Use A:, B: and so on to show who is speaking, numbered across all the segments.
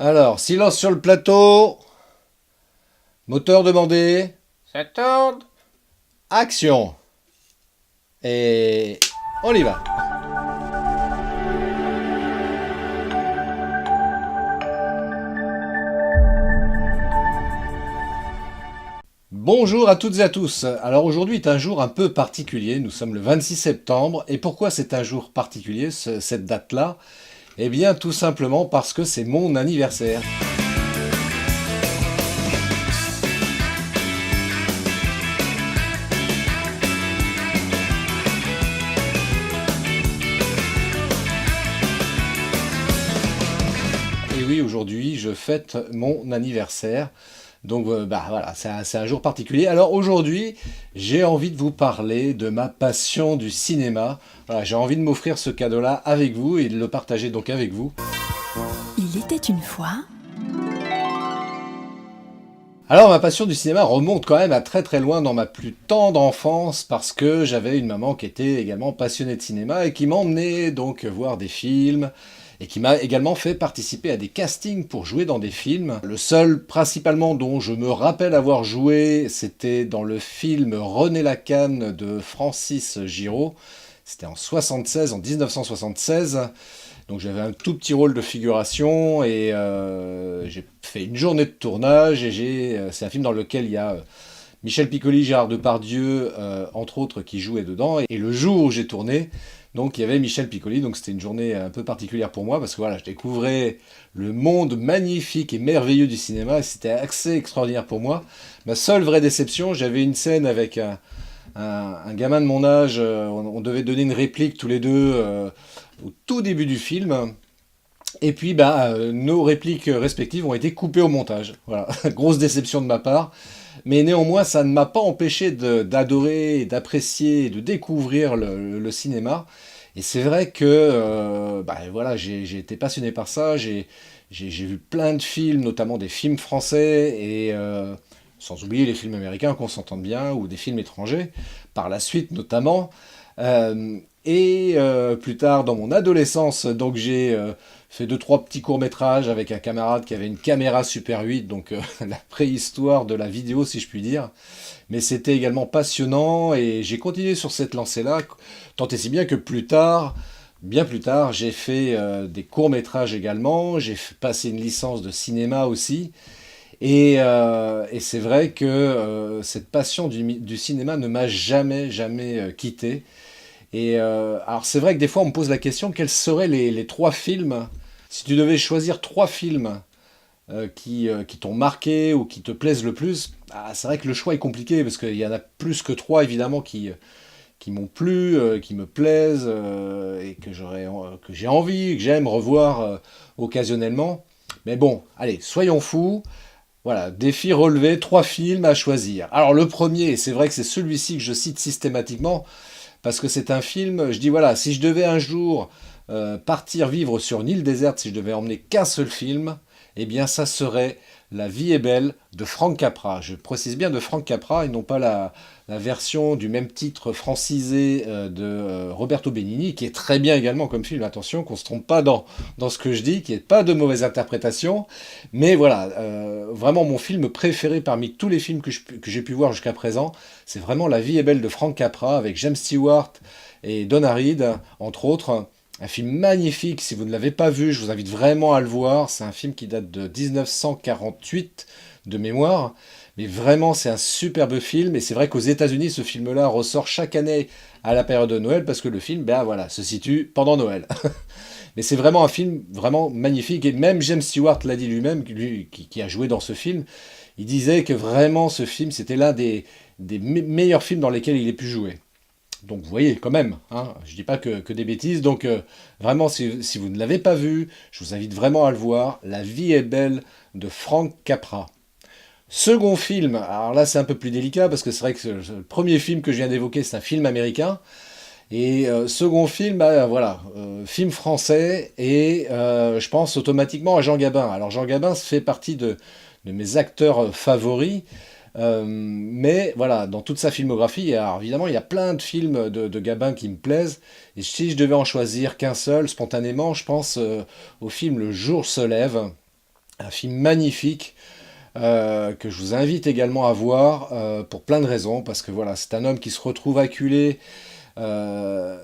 A: Alors, silence sur le plateau. Moteur demandé.
B: Ça tourne.
A: Action. Et on y va. Bonjour à toutes et à tous. Alors aujourd'hui est un jour un peu particulier. Nous sommes le 26 septembre. Et pourquoi c'est un jour particulier, cette date-là? Eh bien tout simplement parce que c'est mon anniversaire. Et oui, aujourd'hui je fête mon anniversaire. Donc voilà, c'est un jour particulier. Alors aujourd'hui, j'ai envie de vous parler de ma passion du cinéma. Voilà, j'ai envie de m'offrir ce cadeau-là avec vous et de le partager donc avec vous.
C: Il était une fois.
A: Alors ma passion du cinéma remonte quand même à très très loin dans ma plus tendre enfance parce que j'avais une maman qui était également passionnée de cinéma et qui m'emmenait donc voir des films et qui m'a également fait participer à des castings pour jouer dans des films. Le seul principalement dont je me rappelle avoir joué, c'était dans le film René Lacanne de Francis Giraud. C'était en 1976. Donc j'avais un tout petit rôle de figuration et j'ai fait une journée de tournage et c'est un film dans lequel il y a Michel Piccoli, Gérard Depardieu, entre autres, qui jouaient dedans. Et le jour où j'ai tourné, donc il y avait Michel Piccoli, donc c'était une journée un peu particulière pour moi parce que voilà, je découvrais le monde magnifique et merveilleux du cinéma et c'était assez extraordinaire pour moi. Ma seule vraie déception, j'avais une scène avec un gamin de mon âge, on devait donner une réplique tous les deux au tout début du film. Et puis nos répliques respectives ont été coupées au montage. Voilà, grosse déception de ma part. Mais néanmoins, ça ne m'a pas empêché d'adorer, d'apprécier, de découvrir le cinéma. Et c'est vrai que voilà, j'ai été passionné par ça. J'ai vu plein de films, notamment des films français et sans oublier les films américains qu'on s'entende bien ou des films étrangers. Par la suite, notamment. Plus tard, dans mon adolescence, donc j'ai fait deux trois petits courts-métrages avec un camarade qui avait une caméra Super 8, donc la préhistoire de la vidéo, si je puis dire. Mais c'était également passionnant et j'ai continué sur cette lancée-là, tant et si bien que plus tard, bien plus tard, j'ai fait des courts-métrages également, passé une licence de cinéma aussi. Et c'est vrai que cette passion du cinéma ne m'a jamais quitté. Alors c'est vrai que des fois on me pose la question, quels seraient les trois films, si tu devais choisir trois films qui t'ont marqué ou qui te plaisent le plus, c'est vrai que le choix est compliqué parce qu'il y en a plus que trois évidemment qui m'ont plu, qui me plaisent et que j'ai envie, que j'aime revoir occasionnellement. Mais bon, allez, soyons fous. Voilà, défi relevé, trois films à choisir. Alors le premier, et c'est vrai que c'est celui-ci que je cite systématiquement, parce que c'est un film, je dis voilà, si je devais un jour partir vivre sur une île déserte, si je devais emmener qu'un seul film, eh bien ça serait La vie est belle de Frank Capra. Je précise bien de Frank Capra et non pas la version du même titre francisé de Roberto Benigni, qui est très bien également comme film, attention, qu'on ne se trompe pas dans ce que je dis, qu'il n'y ait pas de mauvaise interprétation. Mais voilà, vraiment mon film préféré parmi tous les films que j'ai pu voir jusqu'à présent, c'est vraiment La vie est belle de Frank Capra avec James Stewart et Donna Reed, entre autres. Un film magnifique, si vous ne l'avez pas vu, je vous invite vraiment à le voir. C'est un film qui date de 1948 de mémoire. Mais vraiment, c'est un superbe film. Et c'est vrai qu'aux États-Unis, ce film-là ressort chaque année à la période de Noël parce que le film, ben voilà, se situe pendant Noël. Mais c'est vraiment un film vraiment magnifique. Et même James Stewart l'a dit lui-même, lui, qui a joué dans ce film. Il disait que vraiment ce film, c'était l'un des meilleurs films dans lesquels il ait pu jouer. Donc vous voyez, quand même, hein, je dis pas que des bêtises. Donc vraiment, si vous ne l'avez pas vu, je vous invite vraiment à le voir. La vie est belle de Frank Capra. Second film, alors là c'est un peu plus délicat parce que c'est vrai que le premier film que je viens d'évoquer, c'est un film américain. Et second film, voilà, film français, et je pense automatiquement à Jean Gabin. Alors Jean Gabin fait partie de mes acteurs favoris, mais voilà, dans toute sa filmographie, alors évidemment, il y a plein de films de Gabin qui me plaisent, et si je devais en choisir qu'un seul, spontanément, je pense au film Le jour se lève, Un film magnifique que je vous invite également à voir pour plein de raisons, parce que voilà, c'est un homme qui se retrouve acculé euh,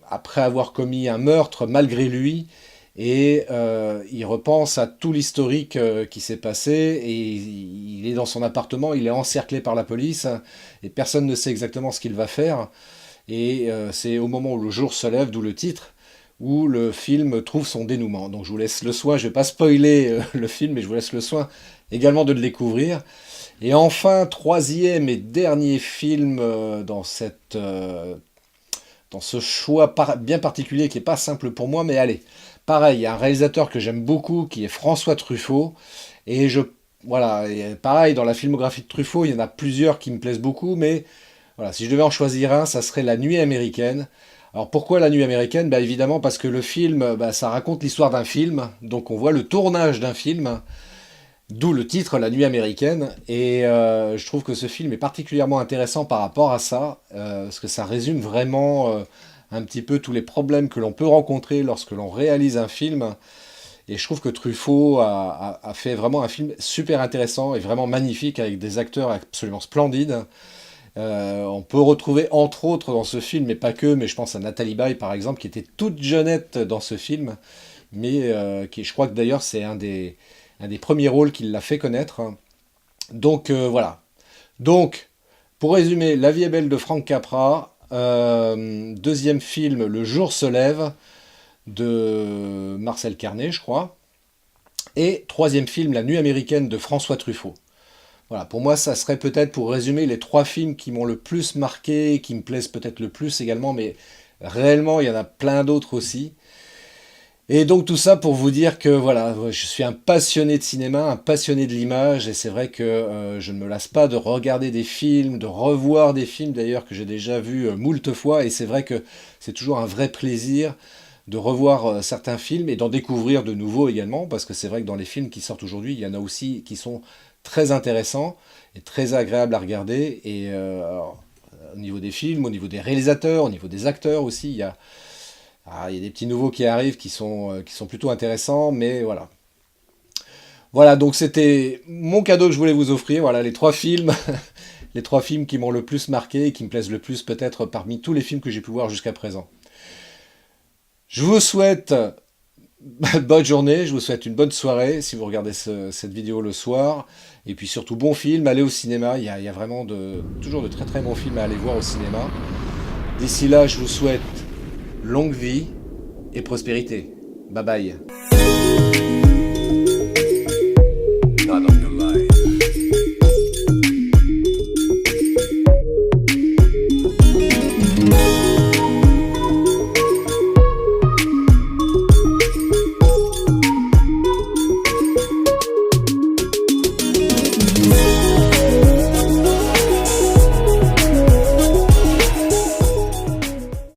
A: après avoir commis un meurtre malgré lui, et il repense à tout l'historique qui s'est passé, et il est dans son appartement, il est encerclé par la police, et personne ne sait exactement ce qu'il va faire, et c'est au moment où le jour se lève, d'où le titre, où le film trouve son dénouement. Donc je vous laisse le soin, je ne vais pas spoiler le film, mais je vous laisse le soin également de le découvrir. Et enfin, troisième et dernier film dans ce choix bien particulier qui n'est pas simple pour moi, mais allez, pareil, il y a un réalisateur que j'aime beaucoup qui est François Truffaut, et voilà, et pareil, dans la filmographie de Truffaut, il y en a plusieurs qui me plaisent beaucoup, mais voilà, si je devais en choisir un, ça serait La Nuit américaine. Alors pourquoi La Nuit américaine? Bah évidemment parce que le film, bah, ça raconte l'histoire d'un film, donc on voit le tournage d'un film, d'où le titre La Nuit américaine, et je trouve que ce film est particulièrement intéressant par rapport à ça, parce que ça résume vraiment un petit peu tous les problèmes que l'on peut rencontrer lorsque l'on réalise un film, et je trouve que Truffaut a fait vraiment un film super intéressant et vraiment magnifique, avec des acteurs absolument splendides. On peut retrouver entre autres dans ce film, mais pas que, mais je pense à Nathalie Baye par exemple, qui était toute jeunette dans ce film, mais qui, je crois que d'ailleurs c'est un des premiers rôles qui l'a fait connaître. Donc voilà. Donc, pour résumer, La vie est belle de Frank Capra, deuxième film, Le jour se lève de Marcel Carné, je crois, et troisième film, La nuit américaine de François Truffaut. Voilà, pour moi, ça serait peut-être pour résumer les trois films qui m'ont le plus marqué, qui me plaisent peut-être le plus également, mais réellement, il y en a plein d'autres aussi. Et donc tout ça pour vous dire que voilà, je suis un passionné de cinéma, un passionné de l'image, et c'est vrai que je ne me lasse pas de regarder des films, de revoir des films d'ailleurs que j'ai déjà vus moult fois, et c'est vrai que c'est toujours un vrai plaisir de revoir certains films et d'en découvrir de nouveaux également, parce que c'est vrai que dans les films qui sortent aujourd'hui, il y en a aussi qui sont très intéressants et très agréables à regarder, et alors, au niveau des films, au niveau des réalisateurs, au niveau des acteurs aussi, il y a des petits nouveaux qui arrivent qui sont plutôt intéressants, mais voilà. Voilà, donc c'était mon cadeau que je voulais vous offrir. Voilà, les trois films, les trois films qui m'ont le plus marqué et qui me plaisent le plus peut-être parmi tous les films que j'ai pu voir jusqu'à présent. Je vous souhaite bonne journée, je vous souhaite une bonne soirée si vous regardez cette vidéo le soir. Et puis surtout, bon film, allez au cinéma. Il y a vraiment toujours de très très bons films à aller voir au cinéma. D'ici là, je vous souhaite longue vie et prospérité. Bye bye.